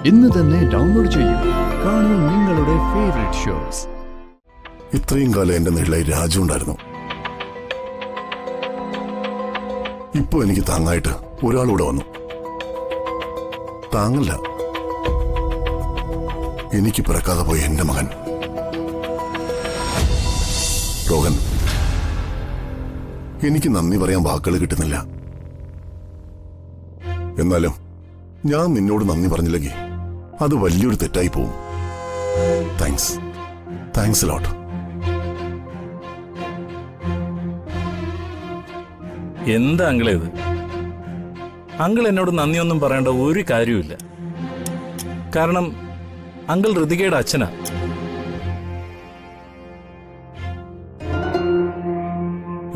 ഇന്ന് തന്നെ ഡൗൺലോഡ് ചെയ്യൂ. കാണൂ നിങ്ങളുടെ ഫേവറേറ്റ് ഷോസ്. ഇത്രയും കാലം എന്റെ നിഴലായി രാജു ഉണ്ടായിരുന്നു. ഇപ്പൊ എനിക്ക് താങ്ങായിട്ട് ഒരാളൂടെ വന്നു. താങ്ങല്ല, എനിക്ക് പിറക്കാതെ പോയ എന്റെ മകൻ രോഹൻ. എനിക്ക് നന്ദി പറയാൻ വാക്കുകൾ കിട്ടുന്നില്ല. എന്നാലും ഞാൻ നിന്നോട് നന്ദി പറഞ്ഞില്ലെങ്കിൽ അത് വലിയൊരു തെറ്റായി പോവും. Thanks lot. എന്താ അങ്കിളേ ഇത്? അങ്കിൾ എന്നോട് നന്ദിയൊന്നും പറയേണ്ട ഒരു കാര്യമില്ല. കാരണം അങ്കിൾ ഋതികയുടെ അച്ഛനാ.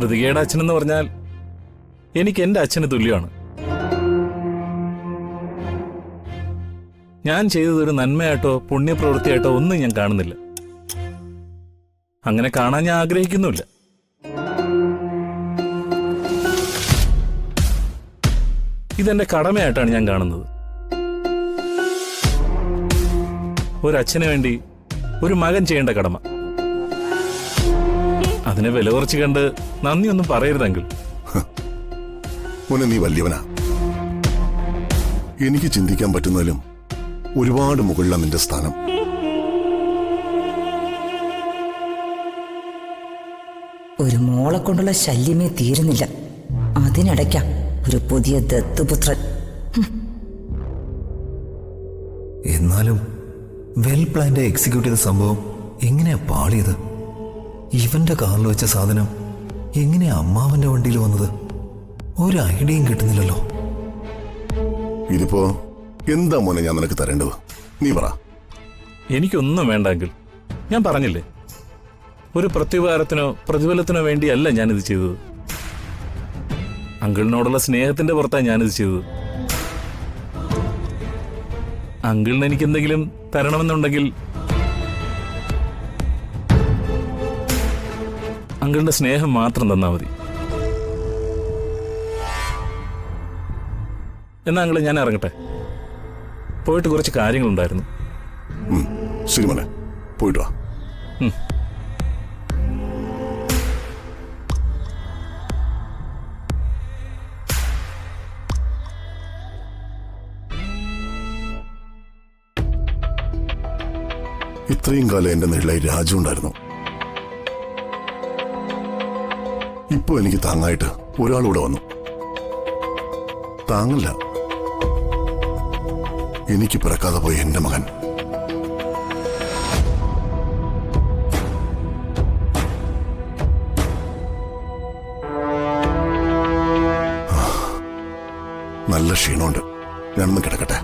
ഋതികയുടെ അച്ഛനെന്ന് പറഞ്ഞാൽ എനിക്ക് എന്റെ അച്ഛന് തുല്യമാണ്. ഞാൻ ചെയ്തതൊരു നന്മയായിട്ടോ പുണ്യപ്രവൃത്തിയായിട്ടോ ഒന്നും ഞാൻ കാണുന്നില്ല. അങ്ങനെ കാണാൻ ഞാൻ ആഗ്രഹിക്കുന്നുമില്ല. ഇതെന്റെ കടമയായിട്ടാണ് ഞാൻ കാണുന്നത്. ഒരച്ഛന് വേണ്ടി ഒരു മകൻ ചെയ്യേണ്ട കടമ. അതിനെ വില കുറച്ച് കണ്ട് നന്ദിയൊന്നും പറയരുതെങ്കിൽ. മോനെ, നീ വലിയവനാ. എനിക്ക് ചിന്തിക്കാൻ പറ്റുന്നതിലും ഒരുപാട് മുകളിലാണ് നിന്റെ സ്ഥാനം. ഒരു മോളെ കൊണ്ടുള്ള ശല്യമേ തീരുന്നില്ല. അതിനിടയ്ക്ക ഒരു പുതിയ ദത്തുപുത്രൻ. എന്നാലും വെൽ പ്ലാൻഡ് എക്സിക്യൂട്ട് ചെയ്ത സംഭവം എങ്ങനെയാ പാളിയത്? ഇവന്റെ കാറിൽ വെച്ച സാധനം എങ്ങനെയാ അമ്മാവന്റെ വണ്ടിയിൽ വന്നത്? ഒരു ഐഡിയയും കിട്ടുന്നില്ലല്ലോ. ഇതിപ്പോ എന്താ മോനെ ഞാൻ നിനക്ക് തരേണ്ടത്? നീ പറ. എനിക്കൊന്നും വേണ്ടെങ്കിൽ ഞാൻ പറഞ്ഞില്ലേ, ഒരു പ്രത്യുപകാരത്തിനോ പ്രതിഫലത്തിനോ വേണ്ടിയല്ല ഞാനിത് ചെയ്തത്. അങ്കിളിനോടുള്ള സ്നേഹത്തിന്റെ പുറത്താണ് ഞാനിത് ചെയ്തത്. അങ്കിളിന് എനിക്ക് എന്തെങ്കിലും തരണമെന്നുണ്ടെങ്കിൽ അങ്കിളിന്റെ സ്നേഹം മാത്രം തന്നാ മതി. എന്നാ അങ്കിള് ഞാൻ ഇറങ്ങട്ടെ. പോയിട്ട് കുറച്ച് കാര്യങ്ങളുണ്ടായിരുന്നു. ശരി മോനെ, പോയിട്ട് വാ. ഇത്രയും കാലം എന്റെ നിഴലായി രാജു ഉണ്ടായിരുന്നു. ഇപ്പൊ എനിക്ക് താങ്ങായിട്ട് ഒരാളൂടെ വന്നു. താങ്ങല്ല, എനിക്ക് പിറക്കാതെ പോയ എന്റെ മകൻ. നല്ല ക്ഷീണമുണ്ട്, ഞാനൊന്ന് കിടക്കട്ടെ.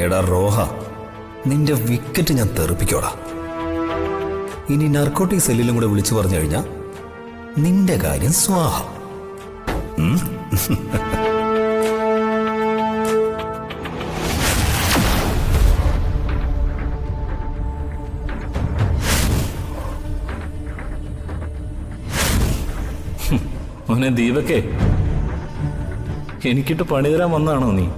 എടാ റോഹ, നിന്റെ വിക്കറ്റ് ഞാൻ തെറിപ്പിക്കോടാ. ഇനി നർക്കോട്ടിക് സെല്ലിലും കൂടെ വിളിച്ചു പറഞ്ഞു കഴിഞ്ഞാൽ നിന്റെ കാര്യം സ്വാഹ. മോനെ ദീപക്കേ, എനിക്കിട്ട് പണി തരാൻ വന്നാണോ നീ?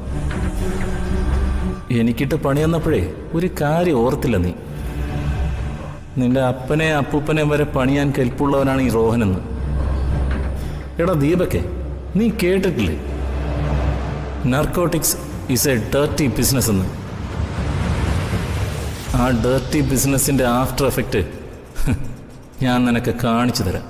എനിക്കിട്ട് പണി തന്നപ്പോഴേ ഒരു കാര്യം ഓർത്തില്ല നീ. നിന്റെ അപ്പനെ അപ്പൂപ്പനെ വരെ പണിയാൻ കെൽപ്പുള്ളവനാണ് ഈ റോഹനെന്ന്. എടാ ദീപക്കെ, നീ കേട്ടിട്ടില്ലേ narcotics is A dirty business എന്ന്? ആ ഡർട്ടി ബിസിനസിന്റെ ആഫ്റ്റർ എഫക്റ്റ് ഞാൻ നിനക്ക് കാണിച്ചു തരാം.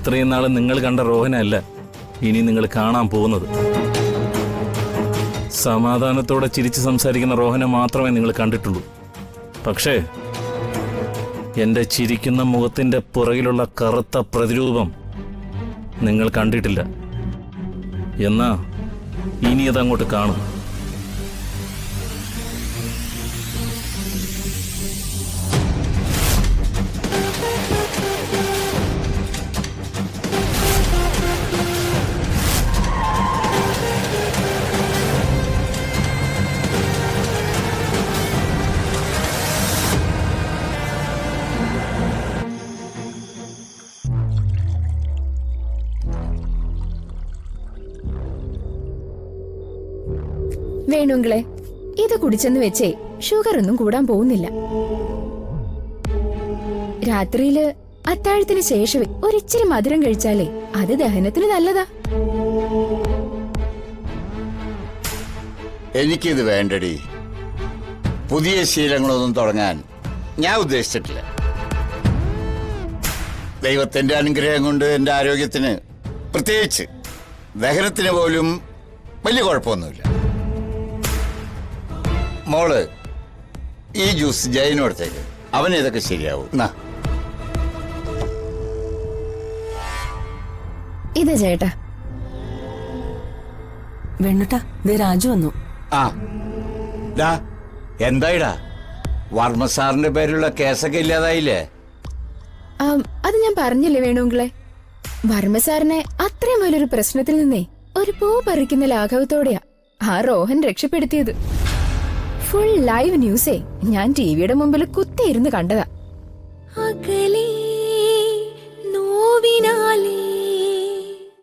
ഇത്രയും നാൾ നിങ്ങൾ കണ്ട റോഹനല്ല ഇനി നിങ്ങൾ കാണാൻ പോകുന്നത്. സമാധാനത്തോടെ ചിരിച്ച് സംസാരിക്കുന്ന റോഹനെ മാത്രമേ നിങ്ങൾ കണ്ടിട്ടുള്ളൂ. പക്ഷേ എന്റെ ചിരിക്കുന്ന മുഖത്തിന്റെ പുറകിലുള്ള കറുത്ത പ്രതിരൂപം നിങ്ങൾ കണ്ടിട്ടില്ല. എന്നാ ഇനി അതങ്ങോട്ട് കാണും. വേണുങ്ങളെ, ഇത് കുടിച്ചെന്ന് വെച്ചേ ഷുഗർ ഒന്നും കൂടാൻ പോകുന്നില്ല. രാത്രിയില് അത്താഴത്തിന് ശേഷം ഒരിച്ചിരി മധുരം കഴിച്ചാലേ അത് ദഹനത്തിന് നല്ലതാ. എനിക്കിത് വേണ്ടടി. പുതിയ ശീലങ്ങളൊന്നും തുടങ്ങാൻ ഞാൻ ഉദ്ദേശിച്ചിട്ടില്ല. ദൈവത്തിന്റെ അനുഗ്രഹം കൊണ്ട് എന്റെ ആരോഗ്യത്തിന്, പ്രത്യേകിച്ച് ദഹനത്തിന് പോലും വലിയ കുഴപ്പമൊന്നുമില്ല. മോള് ഈ ജ്യൂസ് ജയനോടത്തേക്ക്, അവന് ഇതൊക്കെ ശരിയാവും. ഇത് ചേട്ടാ. വെണ്ണുട്ടാ, ദേ രാജു വന്നു. ആ ഡാ, എന്തായിടാ, വർമ്മ സാറിന്റെ പേരിലുള്ള കേസൊക്കെ ഇല്ലാതായില്ലേ? അത് ഞാൻ പറഞ്ഞില്ലേ വേണുങ്ങളെ, വർമ്മ സാറിനെ അത്രയും വലിയൊരു പ്രശ്നത്തിൽ നിന്നേ ഒരു പൂ പറിക്കുന്ന ലാഘവത്തോടെയാ ആ റോഹൻ രക്ഷപ്പെടുത്തിയത്. ഫുൾ ലൈവ് ന്യൂസേ ഞാൻ ടിവിയുടെ മുമ്പിൽ കുത്തിയിരുന്ന് കണ്ടതാ. അകലേ നോവിനാലേ